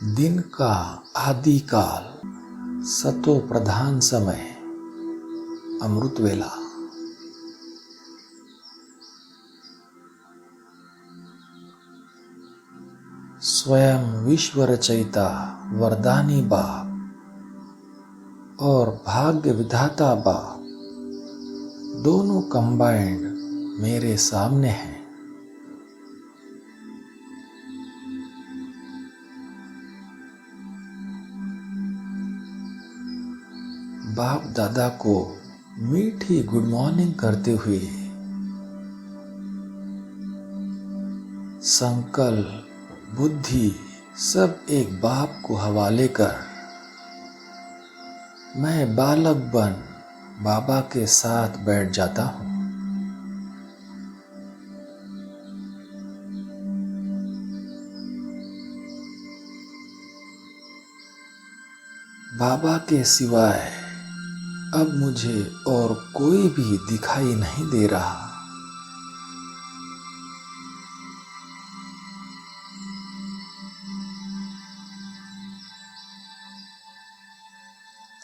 दिन का आदिकाल, सतो प्रधान समय, अमृत वेला। स्वयं विश्व रचयिता वरदानी बाप और भाग्य विधाता बाप दोनों कंबाइंड मेरे सामने हैं। बाप दादा को मीठी गुड मॉर्निंग करते हुए संकल्प बुद्धि सब एक बाप को हवाले कर मैं बालक बन बाबा के साथ बैठ जाता हूँ। बाबा के सिवाय अब मुझे और कोई भी दिखाई नहीं दे रहा।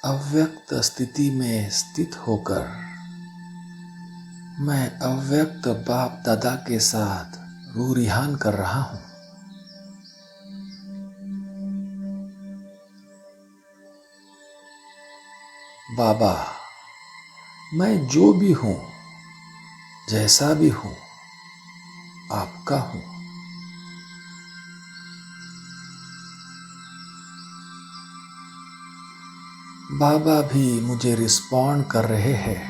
अव्यक्त स्थिति में स्थित होकर मैं अव्यक्त बाप दादा के साथ रूरिहान कर रहा हूं। बाबा, मैं जो भी हूं, जैसा भी हूं, आपका हूं। बाबा भी मुझे रिस्पॉन्ड कर रहे हैं।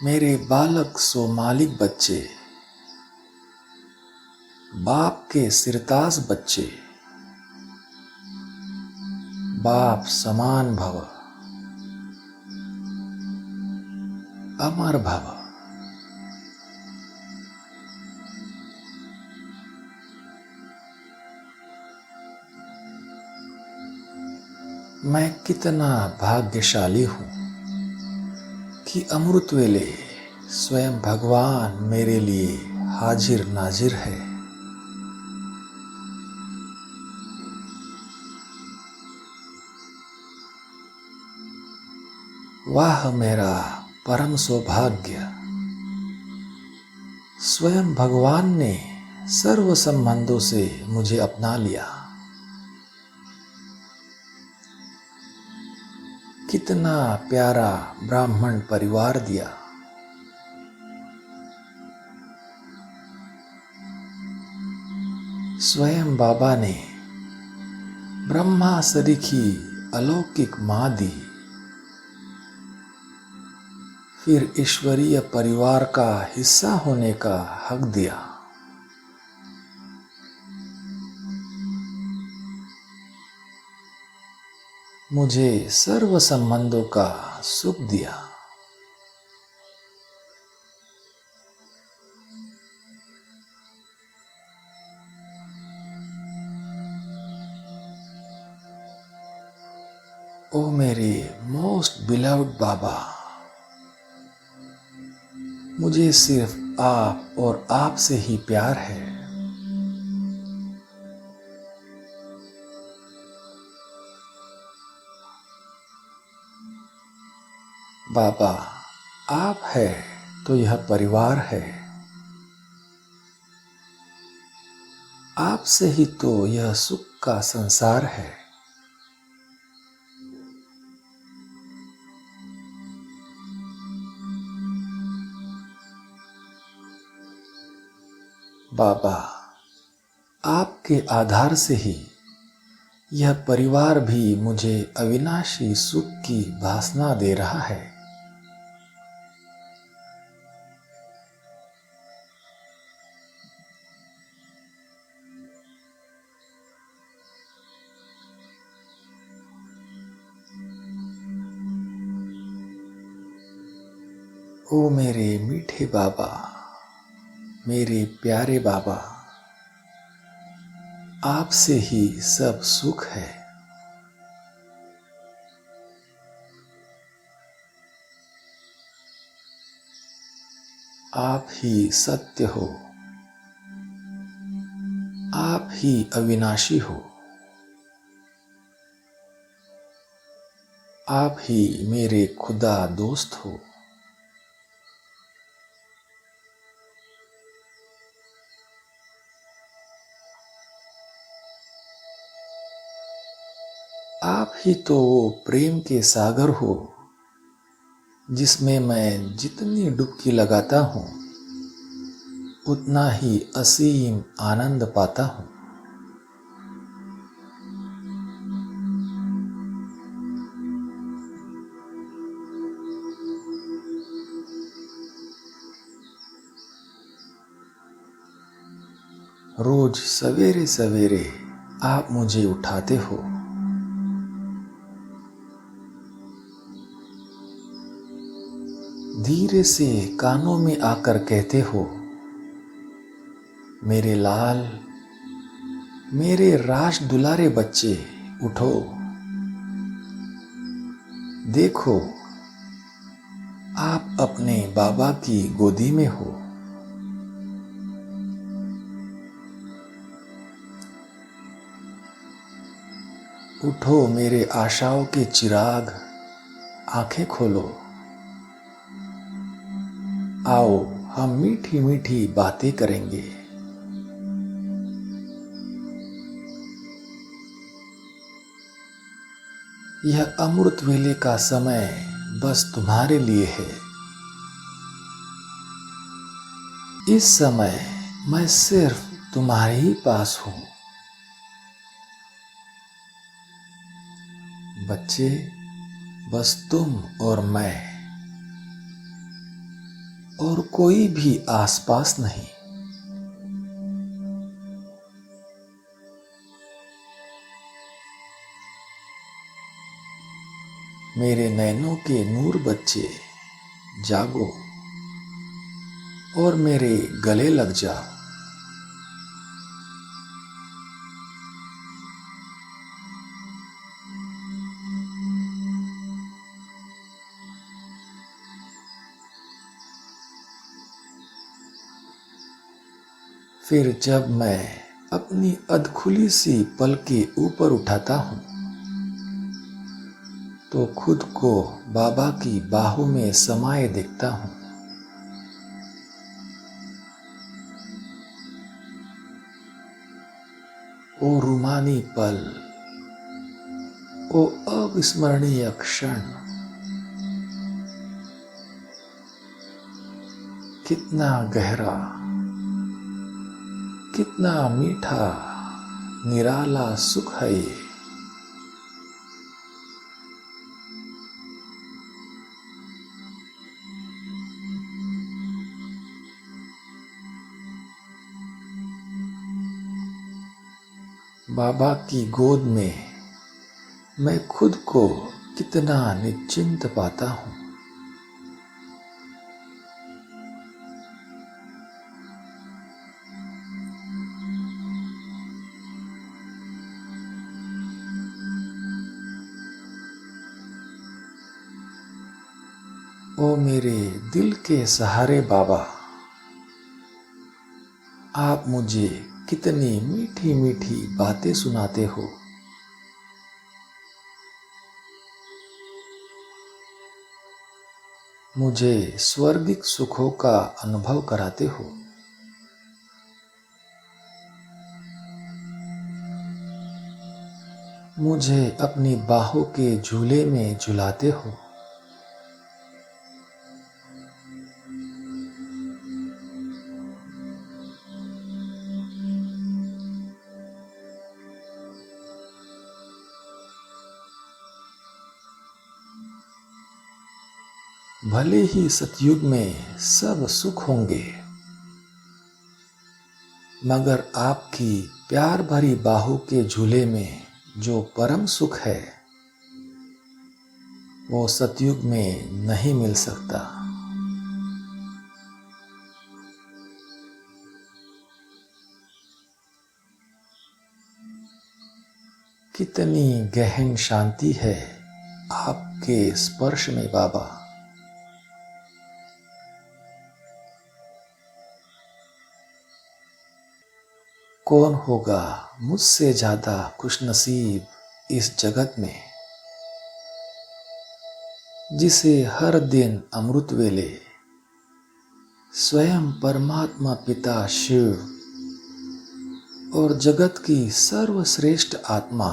मेरे बालक सो मालिक बच्चे, बाप के सिरताज बच्चे, बाप समान भव, अमर भव। मैं कितना भाग्यशाली हूं कि अमृत वेले स्वयं भगवान मेरे लिए हाजिर नाजिर है। वाह मेरा परम सौभाग्य, स्वयं भगवान ने सर्व संबंधों से मुझे अपना लिया। कितना प्यारा ब्राह्मण परिवार दिया। स्वयं बाबा ने ब्रह्मा सरीखी अलौकिक मां दी, फिर ईश्वरीय परिवार का हिस्सा होने का हक दिया। मुझे सर्व संबंधों का सुख दिया। ओ मेरे मोस्ट बिलव्ड बाबा, मुझे सिर्फ आप और आप से ही प्यार है। बाबा, आप है तो यह परिवार है। आपसे ही तो यह सुख का संसार है। बाबा, आपके आधार से ही यह परिवार भी मुझे अविनाशी सुख की भासना दे रहा है। ओ मेरे मीठे बाबा, मेरे प्यारे बाबा, आपसे ही सब सुख है। आप ही सत्य हो, आप ही अविनाशी हो। आप ही मेरे खुदा दोस्त हो। आप ही तो वो प्रेम के सागर हो जिसमें मैं जितनी डुबकी लगाता हूँ उतना ही असीम आनंद पाता हूँ। रोज सवेरे सवेरे आप मुझे उठाते हो। धीरे से कानों में आकर कहते हो, मेरे लाल, मेरे राज दुलारे बच्चे, उठो, देखो आप अपने बाबा की गोदी में हो। उठो मेरे आशाओं के चिराग, आंखें खोलो। आओ हम मीठी मीठी बातें करेंगे। यह अमृत वेले का समय बस तुम्हारे लिए है। इस समय मैं सिर्फ तुम्हारे ही पास हूं। बच्चे, बस तुम और मैं, और कोई भी आसपास नहीं। मेरे नैनों के नूर बच्चे, जागो और मेरे गले लग जाओ। फिर जब मैं अपनी अधखुली सी पलकें ऊपर उठाता हूं तो खुद को बाबा की बाहों में समाये देखता हूं। ओ रूमानी पल, ओ अविस्मरणीय क्षण, कितना गहरा, कितना मीठा, निराला सुख है ये। बाबा की गोद में मैं खुद को कितना निश्चिंत पाता हूं। ओ मेरे दिल के सहारे बाबा, आप मुझे कितनी मीठी मीठी बातें सुनाते हो। मुझे स्वर्गिक सुखों का अनुभव कराते हो। मुझे अपनी बाहों के झूले में झुलाते हो। भले ही सतयुग में सब सुख होंगे, मगर आपकी प्यार भरी बाहों के झूले में जो परम सुख है वो सतयुग में नहीं मिल सकता। कितनी गहन शांति है आपके स्पर्श में बाबा। कौन होगा मुझसे ज्यादा खुशनसीब इस जगत में, जिसे हर दिन अमृत वेले स्वयं परमात्मा पिता शिव और जगत की सर्वश्रेष्ठ आत्मा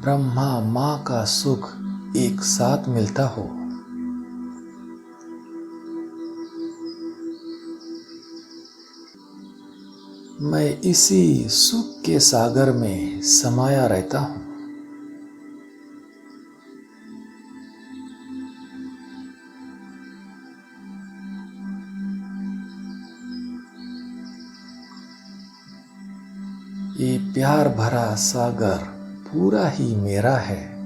ब्रह्मा माँ का सुख एक साथ मिलता हो। मैं इसी सुख के सागर में समाया रहता हूँ। ये प्यार भरा सागर पूरा ही मेरा है।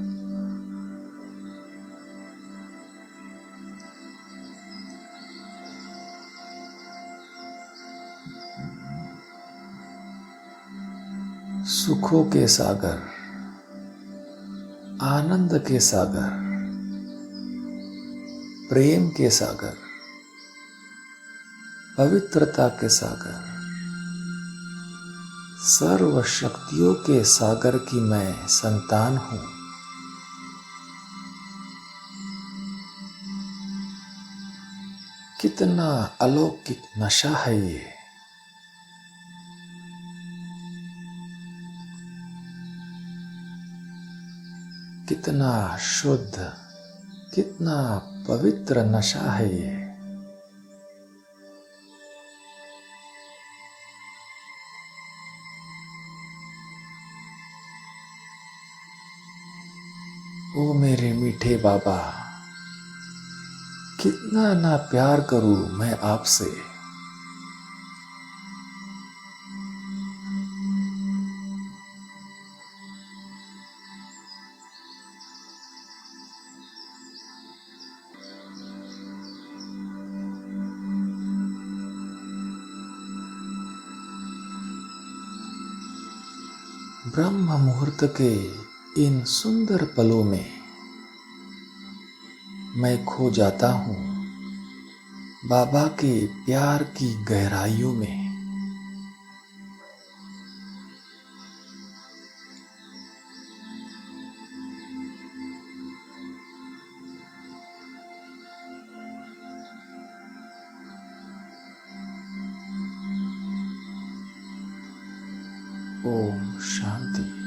सुखों के सागर, आनंद के सागर, प्रेम के सागर, पवित्रता के सागर, सर्व शक्तियों के सागर की मैं संतान हूँ। कितना अलौकिक नशा है ये। कितना शुद्ध, कितना पवित्र नशा है ये। ओ मेरे मीठे बाबा, कितना ना प्यार करूं मैं आपसे। ब्रह्म मुहूर्त के इन सुंदर पलों में मैं खो जाता हूँ बाबा के प्यार की गहराइयों में। ओम शांति।